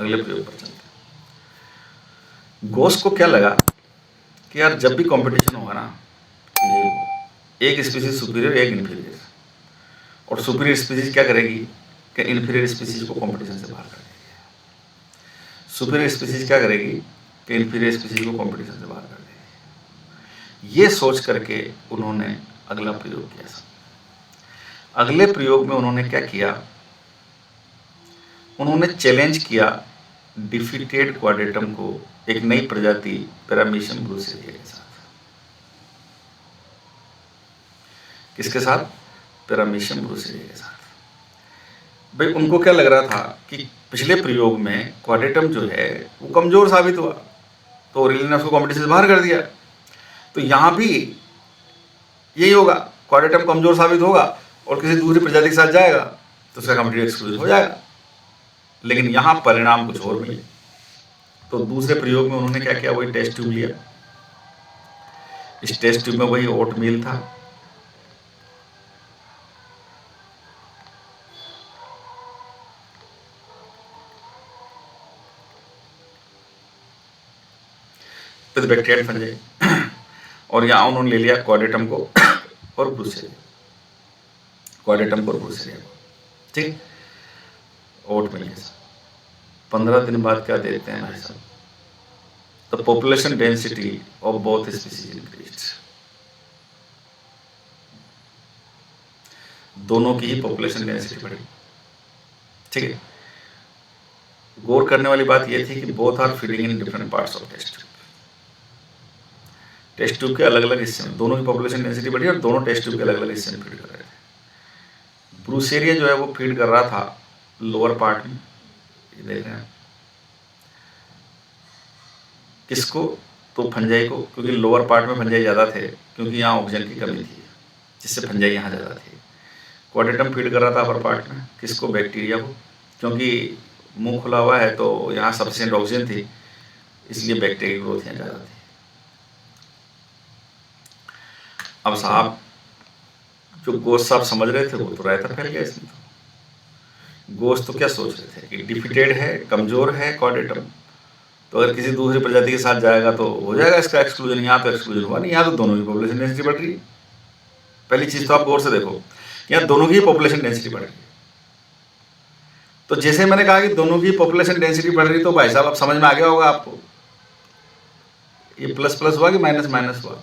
अगले प्रयोग पर चलते हैं। गोस को क्या लगा कि यार जब भी कंपटीशन होगा ना, कि एक स्पीसीज सुपीरियर एक इन्फीरियर, और सुपीरियर स्पीसीज क्या करेगी कि इन्फीरियर स्पीसीज को कंपटीशन से बाहर कर देगी। सुपीरियर स्पीसीज क्या करेगी कि इन्फीरियर स्पीसीज को कंपटीशन से बाहर कर देगी। ये सोच करके उन्होंने अगला प्रयोग किया। अगले प्रयोग में उन्होंने क्या किया, उन्होंने चैलेंज किया डिफीटेड क्वाड्रेटम को एक नई प्रजाति पैरामीशियम ब्रूसेरिया के साथ। किसके साथ? पैरामीशियम ब्रूसेरिया के साथ। भाई उनको क्या लग रहा था कि पिछले प्रयोग में क्वाड्रेटम जो है वो कमजोर साबित हुआ, तो ओरेलिया ने उसको कॉम्पिटिशन से बाहर कर दिया। तो यहां भी यही होगा, क्वाड्रेटम कमजोर साबित होगा और किसी दूसरी प्रजाति के साथ जाएगा तो उसका कॉम्पिटिटिव एक्सक्लूजन हो जाएगा। लेकिन यहां परिणाम कुछ और मिले। तो दूसरे प्रयोग में उन्होंने क्या किया, वही टेस्ट ट्यूब लिया। इस टेस्ट ट्यूब में वही ओट मील था, बैक्टीरियल फंजाई, और यहां उन्होंने ले लिया क्वाड्रेटम को और ब्रूसेरिया, क्वाड्रेटम को और ब्रूसेरिया को, ठीक, ओट मील के साथ। 15 दिन बाद क्या देखते हैं भाई साहब, the population density of both species increased. दोनों की ही पॉपुलेशन डेंसिटी बढ़ी, ठीक है। गौर करने वाली बात यह थी कि both are feeding in different parts of test tube. Test tube के अलग अलग हिस्से में दोनों की पॉपुलेशन डेंसिटी बढ़ी और दोनों टेस्ट ट्यूब के अलग अलग हिस्से में फीड कर रहे थे। ब्रूसेरिया जो है वो फीड कर रहा था लोअर पार्ट में, ये देख रहे हैं किसको, तो फंजाई को, क्योंकि लोअर पार्ट में फंजाई ज़्यादा थे, क्योंकि यहाँ ऑक्सीजन की कमी थी जिससे फंजाई यहाँ ज़्यादा थी। क्वाड्रेटम फीड कर रहा था अपर पार्ट में, किसको, बैक्टीरिया को, क्योंकि मुंह खुला हुआ है तो यहाँ सफिशिएंट ऑक्सीजन थी, इसलिए बैक्टीरिया की ग्रोथ यहाँ ज़्यादा थी। अब साहब जो गोश्त साहब समझ रहे थे वो तो रायता फैल गया इसमें। तो गोश्त तो क्या सोच रहे थे कि डिफिटेड है, कमजोर है क्वाड्रेटम, तो अगर किसी दूसरी प्रजाति के साथ जाएगा तो हो जाएगा इसका एक्सक्लूजन। यहाँ तो एक्सक्लूजन हुआ नहीं, यहाँ तो दोनों की पॉपुलेशन डेंसिटी बढ़ रही है। पहली चीज तो आप गौर से देखो, यहाँ दोनों की पॉपुलेशन डेंसिटी बढ़ रही है। तो जैसे मैंने कहा कि दोनों की पॉपुलेशन डेंसिटी बढ़ रही, तो भाई साहब अब समझ में आ गया होगा आपको, ये प्लस प्लस हुआ कि माइनस माइनस हुआ,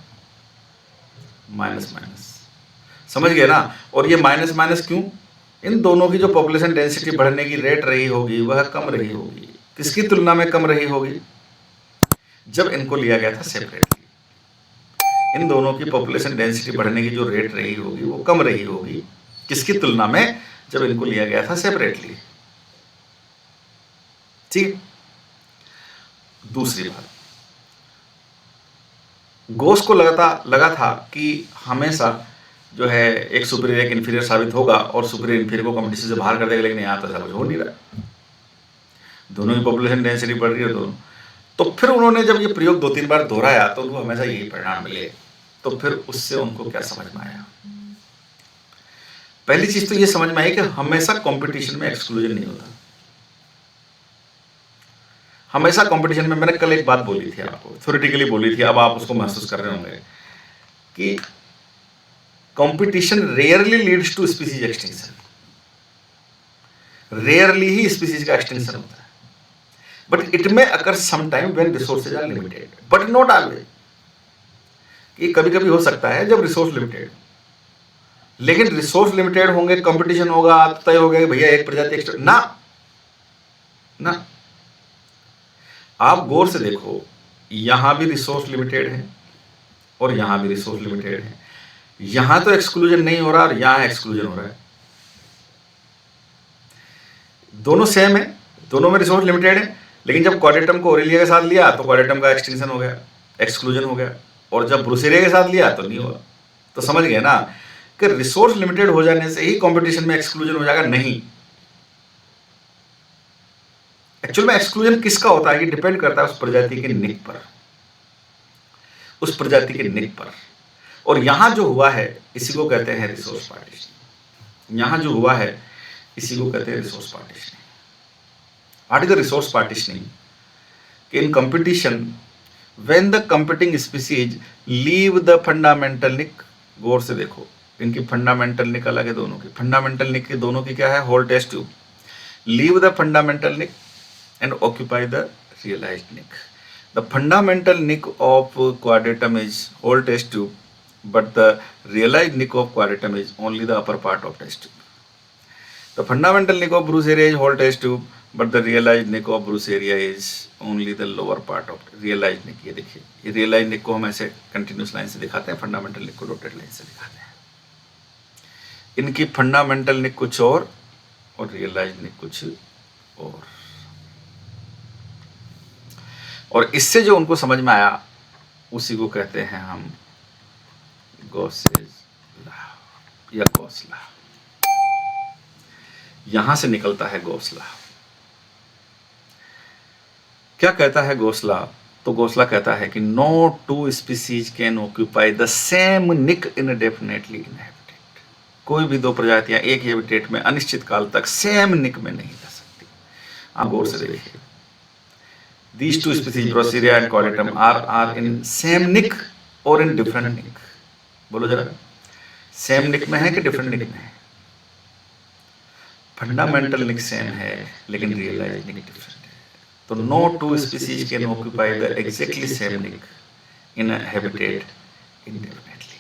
माइनस माइनस, समझ गए ना। और ये माइनस माइनस क्यों, इन दोनों की जो पॉपुलेशन डेंसिटी बढ़ने की रेट रही होगी वह कम रही होगी। किसकी तुलना में कम रही होगी, जब इनको लिया गया था सेपरेटली। इन दोनों की पॉपुलेशन डेंसिटी बढ़ने की जो रेट रही होगी वो कम रही होगी, किसकी तुलना में, जब इनको लिया गया था सेपरेटली, ठीक। दूसरी बात, गोस को लगा था कि हमेशा जो है एक सुपीरियर एक इन्फीरियर साबित होगा और सुपीरियर इन्फीरियर को कंपटीशन से बाहर कर देगा, लेकिन यहाँ तो ऐसा कुछ हो नहीं रहा, दोनों की पॉपुलेशन डेंसिटी बढ़ रही है दोनों। तो फिर उन्होंने जब ये प्रयोग 2-3 बार दोहराया तो उनको हमेशा यही परिणाम मिले। तो फिर उससे उनको क्या समझ में आया, पहली चीज तो ये समझ में आई कि हमेशा कंपटीशन में एक्सक्लूजन नहीं होता। हमेशा कंपटीशन में, मैंने कल एक बात बोली थी आपको, थ्योरेटिकली बोली थी, अब आप उसको महसूस कर रहे होंगे कि competition rarely leads to species extinction. Rarely ही स्पीसीज का एक्सटिंक्शन होता है, but it may occur some time when resources are limited, but not always. ये कभी कभी हो सकता है जब रिसोर्स लिमिटेड, लेकिन रिसोर्स लिमिटेड होंगे, कंपटीशन होगा, तय हो गया कि भैया एक प्रजाति एक्स्ट्रा ना ना। आप गौर से देखो, यहां भी रिसोर्स लिमिटेड है और यहां भी रिसोर्स लिमिटेड है। यहां तो एक्सक्लूजन नहीं हो रहा और यहां एक्सक्लूजन हो रहा है। दोनों सेम है, दोनों में रिसोर्स लिमिटेड है, लेकिन जब क्वाड्रेटम को ओरेलिया के साथ लिया तो क्वाड्रेटम का एक्सटिंक्शन हो गया, एक्सक्लूजन हो गया, और जब ब्रूसेरिया के साथ लिया तो नहीं हुआ। तो समझ गए ना कि रिसोर्स लिमिटेड हो जाने से ही कंपटीशन में एक्सक्लूजन हो जाएगा, नहीं। एक्चुअल में एक्सक्लूजन किसका होता है, ये डिपेंड करता है उस प्रजाति के निक पर, उस प्रजाति के निक पर। और यहां जो हुआ है इसी को कहते हैं रिसोर्स पार्टीशन। यहां जो हुआ है इसी को कहते हैं resource partition. What is the resource partitioning? In competition when the competing species leave the fundamental niche, गौर से देखो इनकी फंडामेंटल निक अलग है दोनों की। फंडामेंटल निक की दोनों की क्या है? Whole test tube. Leave the fundamental niche and occupy the realized nick. The fundamental nick of quadratum is whole test tube, but the realized nick of quadratum is only the upper part of test tube. The fundamental nick of Bruce area is whole test tube, but the realized nick of Bruce area is only the lower part of realized nick. ये देखिए, ये realized nick को हम ऐसे continuous line से दिखाते हैं, fundamental nick को dotted line से दिखाते हैं। इनकी fundamental nick कुछ और realized nick कुछ और इससे जो उनको समझ में आया उसी को कहते हैं हम गॉसेस लॉ या गॉस लॉ। यहां से निकलता है गॉस लॉ। क्या कहता है गॉस लॉ? तो गॉस लॉ कहता है कि no two species can occupy the same niche indefinitely in habitat. कोई भी दो प्रजातियां एक हैबिटेट में अनिश्चित काल तक सेम निक में नहीं रह सकती। आप गौर से देखिए, these two species Brochyria and Chordatum are in same nick or in different nick? बोलो जरा, सेम निक में है कि डिफरेंट निक में है? फंडामेंटल निक सेम है लेकिन रियलाइज निक डिफरेंट है। तो no two species can occupy the exactly same niche in a habitat indefinitely.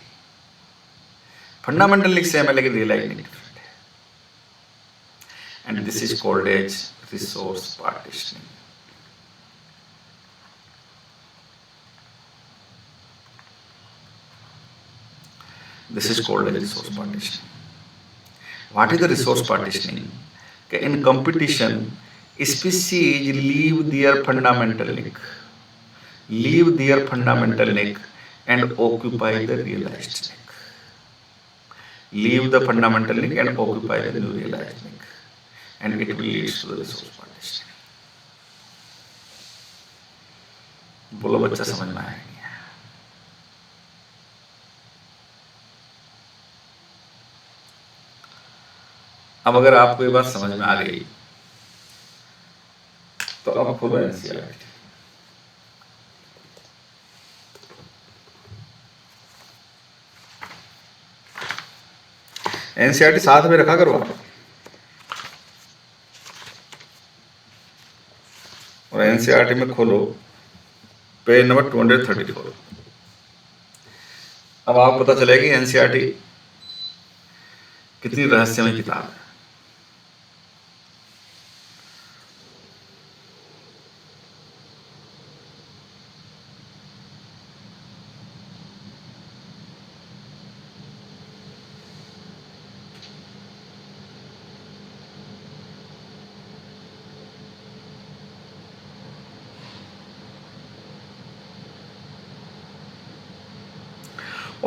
Fundamental niche same है लेकिन रियलाइज निक डिफरेंट है, and this is called as resource partitioning. This is called as resource partitioning. What is the resource partitioning? In competition, species leave their fundamental nick, and occupy the realized nick. Leave the fundamental nick and occupy the new realized nick, and it will lead to the resource partitioning. बोलो बच्चा, समझ में आया? अब अगर आपको ये बात समझ में आ गई तो अब खोलो एनसीईआरटी। एनसीईआरटी साथ में रखा करो आप, और एनसीईआरटी में खोलो पेज नंबर 234। अब आपको पता चलेगी एनसीईआरटी कितनी रहस्यमय किताब है।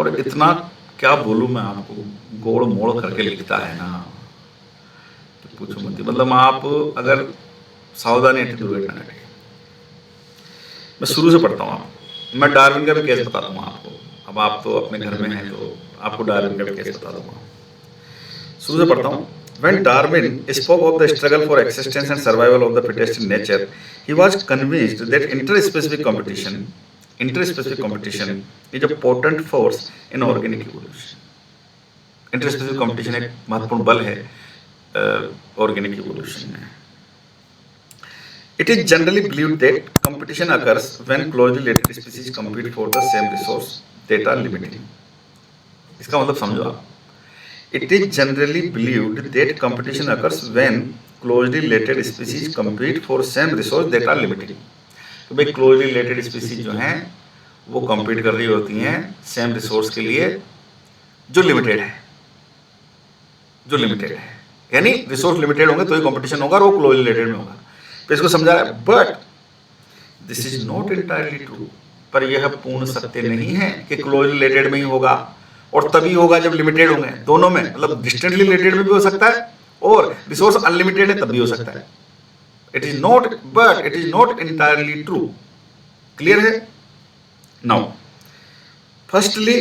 और इतना क्या बोलूं मैं आपको, गोड़ मोड़ करके लिखता है ना तो पूछो मत। मतलब आप अगर सावधानी हटे दुर्घटना घटे। मैं शुरू से पढ़ता हूँ, मैं डार्विन का भी केस बता दूंगा आपको। अब आप तो अपने घर में हैं तो आपको डार्विन का भी केस बता दूंगा। शुरू से पढ़ता हूँ। When Darwin spoke of the struggle for existence and survival of the fittest in nature, he was convinced that interspecific competition is a potent force in organic evolution. Interspecific competition एक महत्वपूर्ण बल है organic evolution में। It is generally believed that competition occurs when closely related species compete for the same resource that are limiting. इसका मतलब समझो आप। It is generally believed that competition occurs when closely related species compete for same resource that are limiting. तो भाई closely related species जो हैं वो compete कर रही होती हैं same resource के लिए जो limited है, यानी resource limited होंगे तो ही competition होगा और वो closely related में होगा। तो इसको समझा रहा है, but this is not entirely true। पर यह पूर्ण सत्य नहीं है कि closely related में ही होगा और तभी होगा जब लिमिटेड होंगे। दोनों में, मतलब डिस्टेंटली रिलेटेड में भी हो सकता है और रिसोर्स अनलिमिटेड है तब भी हो सकता है। It is not entirely true. Clear है? Now firstly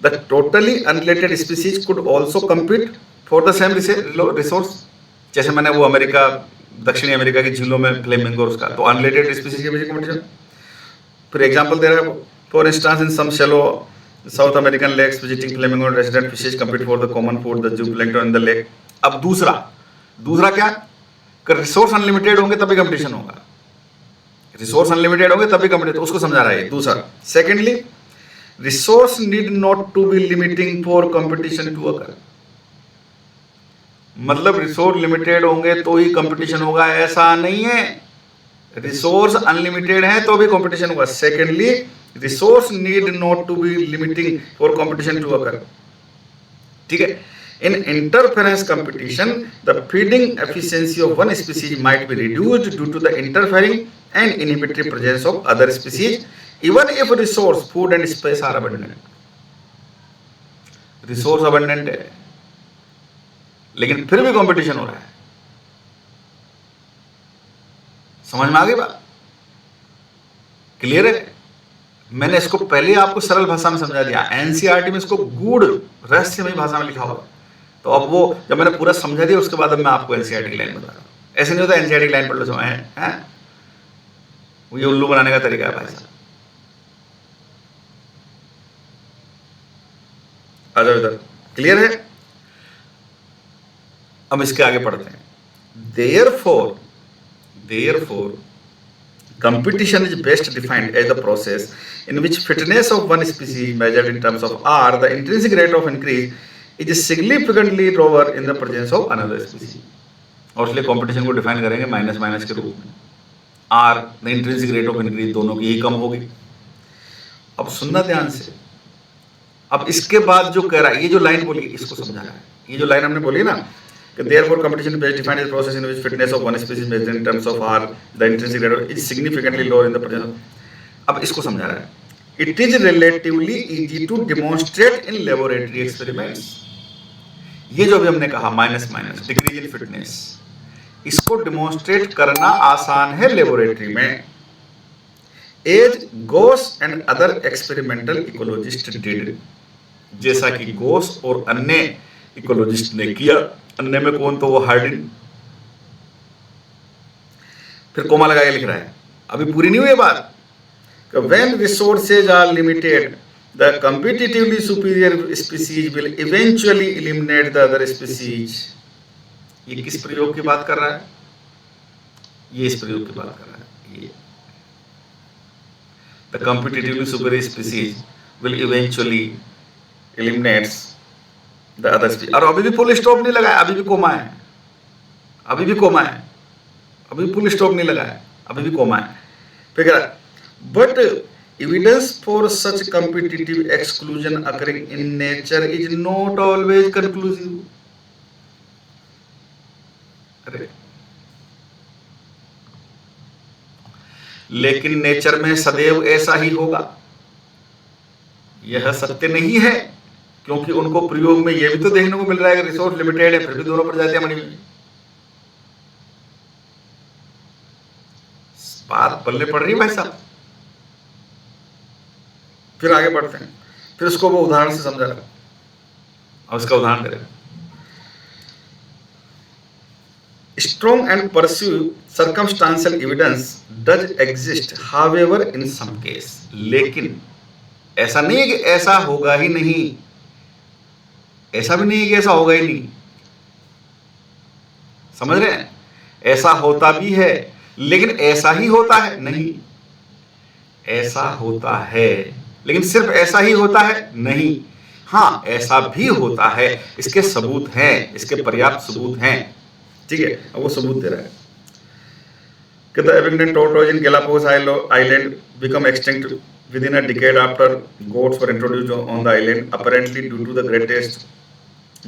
the totally unrelated species could also compete for the same resource. जैसे मैंने वो अमेरिका दक्षिणी अमेरिका की झीलों में फ्लेमिंगो उसका, तो अनरिलेटेड स्पीसीज के बीच कंपटीशन। फिर एग्जांपल दे रहा है, for instance in some shallow South American lakes visiting flamingo resident fishes compete for the common food the zooplankton in the lake. अब दूसरा क्या, रिसोर्स अनलिमिटेड होंगे तभी कंपटीशन होगा, रिसोर्स अनलिमिटेड होंगे तभी कंपटीशन, तो उसको समझा रहा है दूसरा। Secondly, resource need not to be limiting for competition to occur, मतलब रिसोर्स लिमिटेड होंगे तो ही कंपटीशन होगा ऐसा नहीं है, रिसोर्स अनलिमिटेड है तो भी कंपटीशन होगा। Secondly, resource need not to be limiting for competition to occur, ठीक है। In interference competition, the feeding efficiency of one species might be reduced due to the interfering and inhibitory presence of other species, even if resource, food and space are abundant. Resource abundant है, लेकिन फिर भी competition हो रहा है। समझ में आ गई बात? क्लियर है? मैंने इसको पहले आपको सरल भाषा में समझा दिया, एनसीईआरटी में इसको गूढ़ रहस्यमय भाषा में लिखा हुआ। तो अब वो जब मैंने पूरा समझा दिया उसके बाद अब मैं आपको एनसीईआरटी की लाइन बता रहा हूँ। ऐसे नहीं होता एनसीईआरटी की लाइन पढ़ लो समझ है, वो ये उल्लू बनाने का तरीका है भाई साहब। आ जाओ इधर, क्लियर है? अब इसके आगे पढ़ते हैं। Therefore, competition is best defined as the process in which fitness of one species measured in terms of R, the intrinsic rate of increase, is significantly lower in the presence of another species. और इसलिए competition को define करेंगे minus minus के रूप में। R, the intrinsic rate of increase, दोनों की ही कम होगी। अब सुनना ध्यान से, अब इसके बाद जो कह रहा है, ये जो लाइन बोली इसको समझा रहा है। ये जो लाइन हमने बोली ना, therefore competition is best defined as a process in which fitness of one species measured in terms of R, the intrinsic rate is significantly lower in the presence of। अब इसको समझा रहा है। It is relatively easy to demonstrate in laboratory experiments। ये जो भी हमने कहा minus minus decrease in fitness, इसको डिमॉन्स्ट्रेट करना आसान है लेबोरेटरी में। As Gause and other experimental ecologist did, जैसा कि गोस और अन्य इकोलॉजिस्ट ने किया। अन्य में कौन, तो वो हार्डिन। फिर कोमा लगा के लिख रहा है, अभी पूरी नहीं हुई बात। When resources are limited, the competitively superior species will eventually eliminate the other species। ये किस प्रयोग की बात कर रहा है? ये इस प्रयोग की बात कर रहा है। ये the competitively superior species will eventually eliminates the other species। और अभी भी फुल स्टॉप नहीं लगा है, अभी भी कोमा है, अभी भी कोमा है, अभी फुल स्टॉप नहीं लगा है, अभी भी कोमा है। फिर but evidence for such competitive exclusion occurring in nature is not always conclusive। अरे लेकिन नेचर में सदैव ऐसा ही होगा, यह सत्य नहीं है, क्योंकि उनको प्रयोग में यह भी तो देखने को मिल रहा है कि रिसोर्स लिमिटेड है, फिर भी दोनों प्रजातियां बनी हुई। बात पल्ले पड़ रही है भाई साहब। फिर आगे बढ़ते हैं, फिर उसको वो उदाहरण से समझा रहा है। अब उसका उदाहरण करें। Strong and pursue circumstantial evidence does exist however in some case, लेकिन ऐसा नहीं है कि ऐसा होगा ही नहीं, ऐसा भी नहीं है कि ऐसा होगा ही नहीं। समझ रहे हैं? ऐसा होता भी है, लेकिन ऐसा ही होता है नहीं, ऐसा होता है लेकिन सिर्फ ऐसा ही होता है नहीं, हाँ ऐसा भी होता है, इसके सबूत हैं, इसके पर्याप्त सबूत हैं। ठीक है, अब वो सबूत दे रहा है कि the abundant tortoise in Galapagos Island become extinct within a decade after goats were introduced on the island, apparently due to the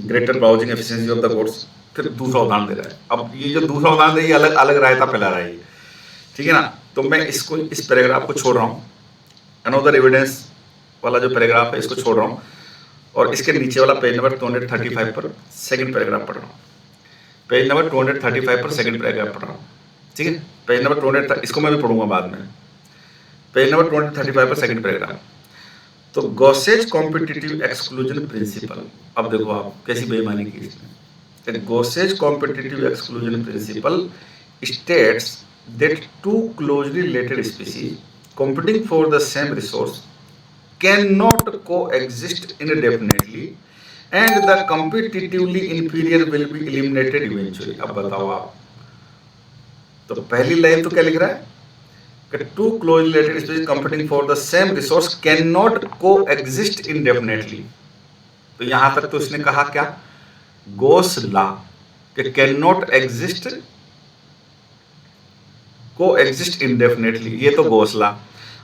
greater browsing efficiency of the goats। फिर दूसरा उदाहरण दे रहा है। अब ये जो दूसरा उदाहरण दे, ये अलग अलग रायता फैला रहा है, ठीक है ना। तो मैं इसको, इस पैराग्राफ को छोड़ रहा हूँ, अनदर एविडेंस वाला जो पैराग्राफ है इसको छोड़ रहा हूँ, और इसके नीचे वाला पेज नंबर 235 पर सेकंड पैराग्राफ पढ़ रहा हूँ। पेज नंबर 235 पर सेकंड पैराग्राफ पढ़ रहा हूँ, ठीक है। पेज नंबर 230, इसको मैं भी पढ़ूंगा बाद में। पेज नंबर 235 पर सेकंड पैराग्राफ। तो गॉसेज कॉम्पिटिटिव एक्सक्लूजन प्रिंसिपल, अब देखो आप कैसी बेईमानी की इसमें। Gauss's competitive exclusion principle states that two closely related species competing for the same resource cannot coexist indefinitely and the competitively inferior will be eliminated eventually. अब बताओ आप, तो पहली लाइन तो क्या लिख रहा है कि two closely related species competing for the same resource can not coexist indefinitely. तो यहां तक तो इसने कहा क्या, गोस लॉ कि can not exist coexist indefinitely, ये तो गोस लॉ।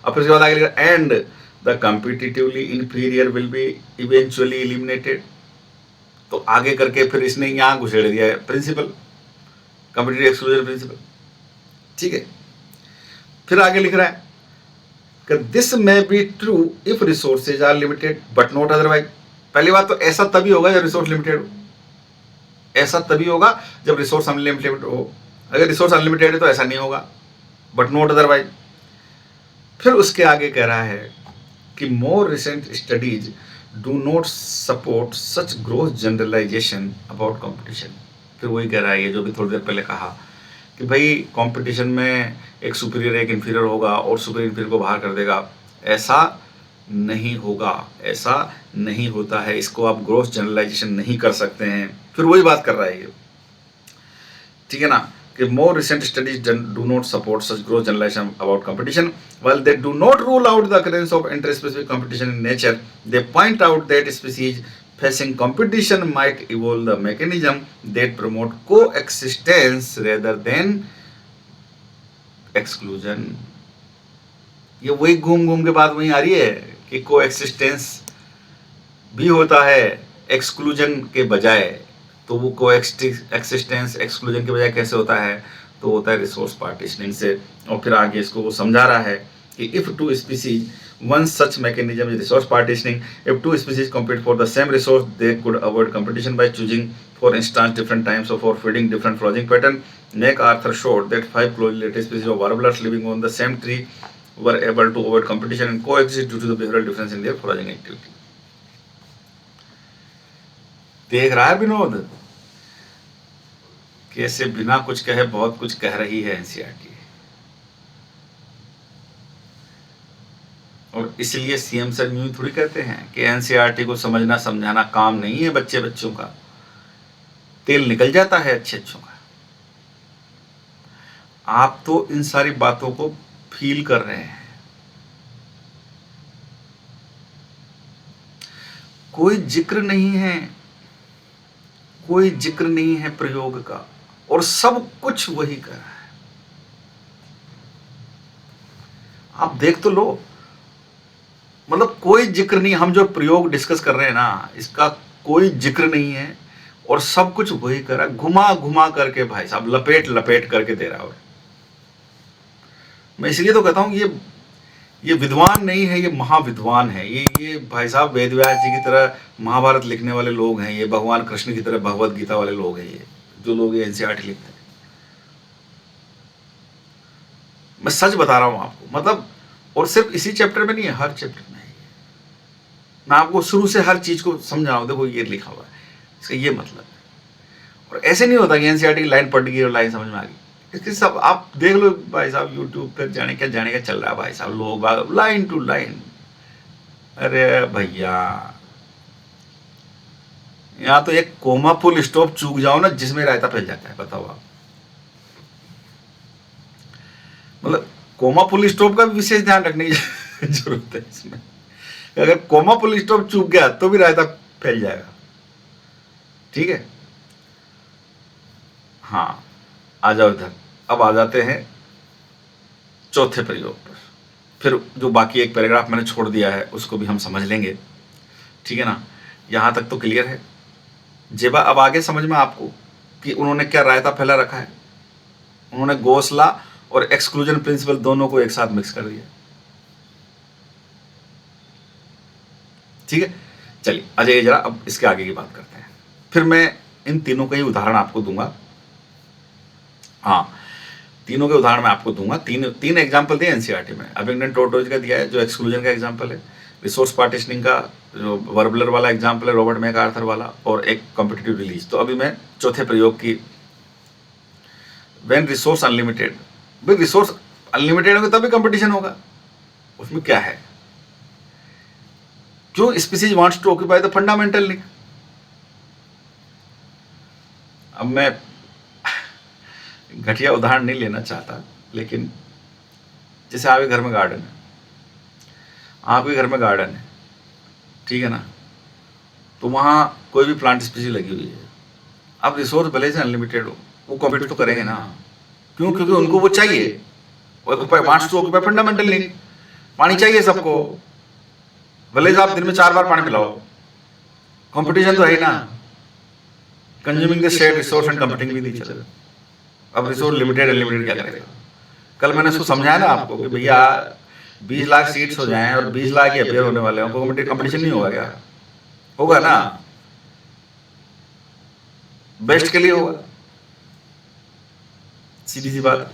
अब फिर उसके बाद आगे लिखा and the competitively inferior will be eventually eliminated. तो आगे करके फिर इसने यहां घुसेड़ दिया है प्रिंसिपल, कॉम्पिटिटिव एक्सक्लूजन प्रिंसिपल। ठीक है, फिर आगे लिख रहा है कि this may be true if resources are limited but not otherwise. पहली बात तो ऐसा तभी होगा जब रिसोर्स लिमिटेड हो, ऐसा तभी होगा जब रिसोर्स अनलिमिटेड हो। अगर रिसोर्स अनलिमिटेड है तो ऐसा नहीं होगा, बट नॉट अदरवाइज। फिर उसके आगे कह रहा है कि more recent studies do not support such growth generalization about competition. फिर वही कह रहा है ये जो भी थोड़ी देर पहले कहा कि भाई कंपटीशन में एक सुपीरियर एक इंफीरियर होगा और सुपीरियर इंफीरियर को बाहर कर देगा, ऐसा नहीं होगा, ऐसा नहीं होता है, इसको आप ग्रोथ जनरलाइजेशन नहीं कर सकते हैं। फिर वही बात कर रहा है ये, ठीक है ना, कि more recent studies do not support such growth generalization about competition while they do not rule out the occurrence of interspecific competition in nature, they point out that species facing competition might evolve the mechanism that promote coexistence rather than exclusion। ये वही घूम घूम के बात वहीं आ रही है कि कोएक्सिस्टेंस भी होता है एक्सक्लूजन के बजाय। तो वो कोएक्सिस्टेंस एक्सक्लूजन के बजाय कैसे होता है, तो होता है रिसोर्स पार्टीशनिंग से। और फिर आगे इसको वो समझा रहा है कि if two species one such mechanism is resource partitioning. If two species compete for the same resource, they could avoid competition by choosing, for instance, different times of for feeding different foraging pattern. MacArthur showed that 5 closely related species of warblers living on the same tree were able to avoid competition and coexist due to the behavioral difference in their foraging activity. देख रहा है विनोद कैसे बिना कुछ कहे बहुत कुछ कह रही है एनसीईआरटी। और इसलिए सीएम सर यूं थोड़ी कहते हैं कि एनसीईआरटी को समझना समझाना काम नहीं है बच्चों का, तेल निकल जाता है अच्छों का। आप तो इन सारी बातों को फील कर रहे हैं। कोई जिक्र नहीं है, कोई जिक्र नहीं है प्रयोग का, और सब कुछ वही कर रहा है। आप देख तो लो, मतलब कोई जिक्र नहीं, हम जो प्रयोग डिस्कस कर रहे हैं ना, इसका कोई जिक्र नहीं है और सब कुछ वही कर रहा है, घुमा घुमा करके भाई साहब लपेट लपेट करके दे रहा है। मैं इसलिए तो कहता हूं ये विद्वान नहीं है, ये महाविद्वान है। ये भाई साहब वेदव्यास जी की तरह महाभारत लिखने वाले लोग हैं, ये भगवान कृष्ण की तरह भगवत गीता वाले लोग हैं, ये जो लोग ये एनसीईआरटी लिखते हैं। मैं सच बता रहा हूं आपको, मतलब, और सिर्फ इसी चैप्टर में नहीं है, हर चैप्टर में है। मैं आपको शुरू से हर चीज को समझाऊं, देखो ये लिखा हुआ है, इसका ये मतलब है। और ऐसे नहीं होता कि एनसीईआरटी की लाइन पढ़ गई और लाइन समझ में आ गई। इसके सब आप देख लो भाई साहब, यूट्यूब पर जाने का चल रहा है भाई साहब, लोग लाइन टू लाइन। अरे भैया, यहाँ तो एक कोमा फुल स्टॉप चूक जाओ ना, जिसमें रायता फैल जाता है। बताओ आप, मतलब कोमा फुल स्टॉप का भी विशेष ध्यान रखने की जरूरत है इसमें। अगर कोमा फुल स्टॉप चूक गया तो भी रायता फैल जाएगा। ठीक है, हाँ, आ जाओ इधर। अब आ जाते हैं चौथे प्रयोग पर। फिर जो बाकी एक पैराग्राफ मैंने छोड़ दिया है उसको भी हम समझ लेंगे, ठीक है ना। यहां तक तो क्लियर है जेबा। अब आगे समझ में आपको कि उन्होंने क्या रायता फैला रखा है। उन्होंने गोसला और एक्सक्लूजन प्रिंसिपल दोनों को एक साथ मिक्स कर दिया। ठीक है, चलिए आ जाइए जरा, अब इसके आगे की बात करते हैं। फिर मैं इन तीनों का ही उदाहरण आपको दूंगा। हाँ, तीनों के उदाहरण मैं आपको दूंगा। तीन एग्जाम्पल दिए एनसीईआरटी में। अबिंगडन टोटोज का दिया है जो एक्सक्लूजन का एग्जाम्पल है, रिसोर्स पार्टीशनिंग का जो वर्बलर वाला एग्जाम्पल है, रॉबर्ट मैकआर्थर वाला, और एक कॉम्पिटिटिव रिलीज। तो अभी मैं चौथे प्रयोग की व्हेन रिसोर्स अनलिमिटेड, भाई रिसोर्स अनलिमिटेड होगा तभी कंपटीशन होगा, उसमें क्या है, क्यों species wants to occupy the fundamental need. अब मैं घटिया उदाहरण नहीं लेना चाहता, लेकिन जैसे आपके घर में गार्डन है, आपके घर में गार्डन है, ठीक है ना, तो वहाँ कोई भी प्लांट स्पीसीज लगी हुई है, अब रिसोर्स भले से अनलिमिटेड हो, वो कॉम्पीट तो करेंगे ना, क्यों, क्योंकि उनको वो चाहिए, wants to occupy fundamental need, पानी चाहिए सबको, भले से आप दिन में 4 बार पानी पिलाओ, कंपटीशन तो है ही ना, consuming the shared resource and competing with each other. अब रिसोर्स लिमिटेड अनलिमिटेड क्या करेगा। कल मैंने उसको समझाया ना आपको कि भैया 20 लाख सीट्स हो जाएं और 20 लाख ही अपेयर होने वाले हैं, कंपटीशन नहीं होगा क्या, होगा ना, बेस्ट के लिए होगा, सीधी सी बात,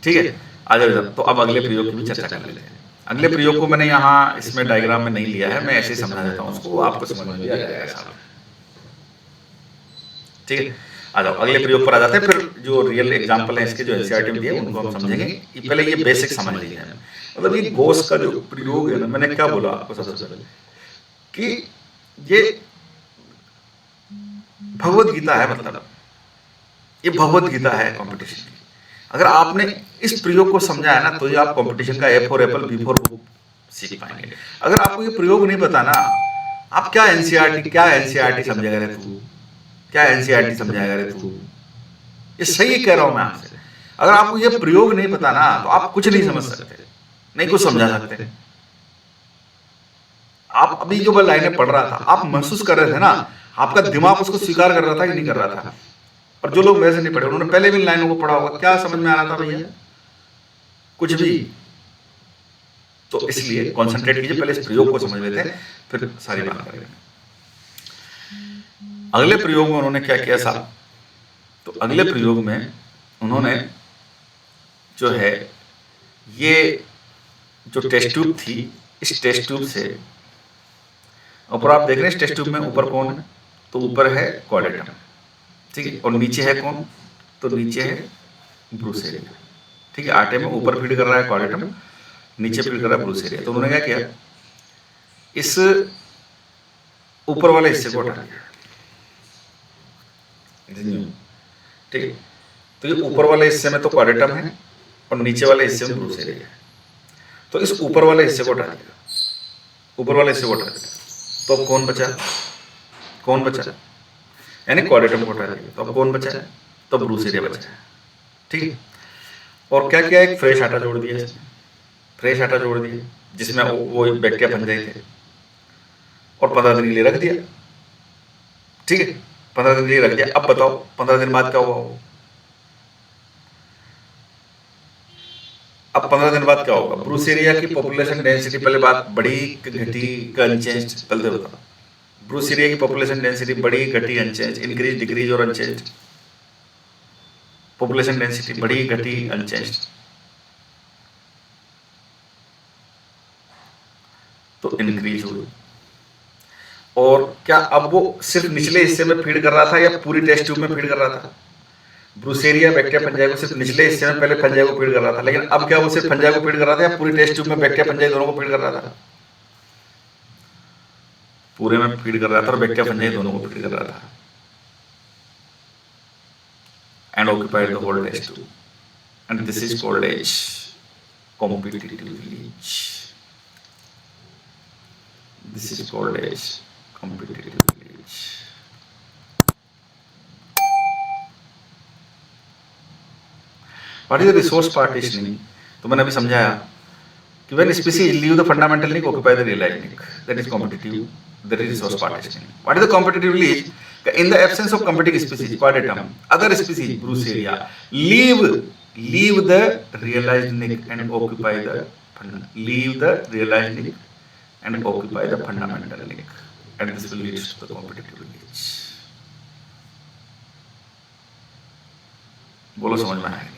ठीक है। आगे तो अब अगले प्रयोग की भी चर्चा कर लेते हैं। अगले प्रयोग को मैंने यहाँ इसमें डायग्राम में नहीं लिया है, मैं ऐसे ही समझा देता हूँ उसको, आपको समझ में भी आ जाएगा, ठीक है। आ जाओ अगले प्रयोग पर आ जाते हैं, फिर जो रियल एग्जांपल है इसके जो एनसीईआरटी में दिए उनको हम समझेंगे। पहले ये बेसिक समझ लीजिए, मतलब ये गोस का जो प्रयोग है ना, मैंने क्या बोला आपको सबसे पहले कि ये भगवत गीता है, मतलब ये भगवत गीता है कंपटीशन की। अगर आपने इस प्रयोग को समझा है ना, तो ये आप कंपटीशन का A for apple B for book सीख पाएंगे। अगर आपको ये प्रयोग नहीं पता ना, आप क्या एनसीईआरटी समझेगा रे तू, क्या एनसीईआरटी समझाएगा रे तू, ये सही कह रहा हूं मैं आपसे। अगर आपको ये प्रयोग नहीं पता ना, तो आप कुछ नहीं समझ सकते, नहीं कुछ समझा सकते। आप अभी जो लाइनें पढ़ रहा था, आप महसूस कर रहे थे ना, आपका दिमाग उसको स्वीकार कर रहा था कि नहीं कर रहा था। और जो लोग मेरे से नहीं पढ़े, उन्होंने पहले भी लाइनों को पढ़ा होगा, क्या समझ में आ रहा था भैया, कुछ भी। तो इसलिए कॉन्सेंट्रेट कीजिए, पहले इस प्रयोग को समझ लेते हैं, फिर सारी बात करेंगे। अगले प्रयोग में उन्होंने क्या किया साहब, तो अगले प्रयोग में उन्होंने जो है ये जो टेस्ट ट्यूब थी, इस टेस्ट ट्यूब से ऊपर आप देख रहे हैं, टेस्ट ट्यूब में ऊपर कौन है, तो ऊपर है क्वाड्रेटम, ठीक है, और नीचे है कौन, तो नीचे है ब्रूसेरिया, ठीक है। आटे में ऊपर फीड कर रहा है क्वाड्रेटम, नीचे फीड कर रहा है ब्रूसेरिया। तो उन्होंने क्या किया, इस ऊपर वाले हिस्से को हटा दिया, ठीक है। तो ये ऊपर वाले हिस्से में तो क्वाड्रेटम है और नीचे वाले हिस्से में ब्रूसेरिया है। तो इस ऊपर वाले हिस्से को हटा दिया, ऊपर वाले हिस्से को हटा दिया, तो अब कौन बचा, कौन बचा, यानी क्वाड्रेटम को हटा दिया, तो अब कौन बचा है, तो ब्रूसेरिया बचा है, ठीक है। और क्या किया, एक फ्रेश आटा जोड़ दिया इसमें, फ्रेश आटा जोड़ दिया जिसमें वो बैक्टीरिया बन रहे थे, और 15 दिन के लिए रख दिया, ठीक है, 15 दिन के लिए रख दिया। अब बताओ 15 दिन बाद क्या हुआ, अब 15 दिन बाद क्या होगा, ब्रूसेरिया की पॉपुलेशन डेंसिटी, पहले बात बढ़ी घटी अनचेंज, पहले बताओ ब्रूसेरिया की पॉपुलेशन डेंसिटी बढ़ी घटी अनचेंज, इंक्रीज डिक्रीज और अनचेंज, पॉपुलेशन डेंसिटी बढ़ी घटी अनचेंज, तो इंक्रीज हुई। और क्या अब वो सिर्फ निचले हिस्से में फीड कर रहा था या पूरी टेस्ट ट्यूब में फीड कर रहा था, ब्रूसेरिया बैक्टीरिया फंजाई को सिर्फ निचले हिस्से में पहले फंजाई को फीड कर रहा था, लेकिन अब क्या वो सिर्फ फंजाई को फीड कर रहा था या पूरी टेस्ट ट्यूब में बैक्टीरिया फंजाई दोनों को फीड कर रहा था, पूरे में फीड कर रहा था और बैक्टीरिया फंजाई दोनों को फीड कर रहा था, and occupied the whole test tube, and this is called as competitive leach, this is called as competitive leach। What is the resource partitioning? तो मैंने अभी समझाया कि when species leave the fundamental niche, occupy the realized niche, that is competitive, that is resource partitioning। What is the competitive leach? In the absence of competing species, quadritum, other species, Bruceria, leave the realized niche and occupy the fundamental niche, and this will lead to the competitive leach। बोलो समझ में आया?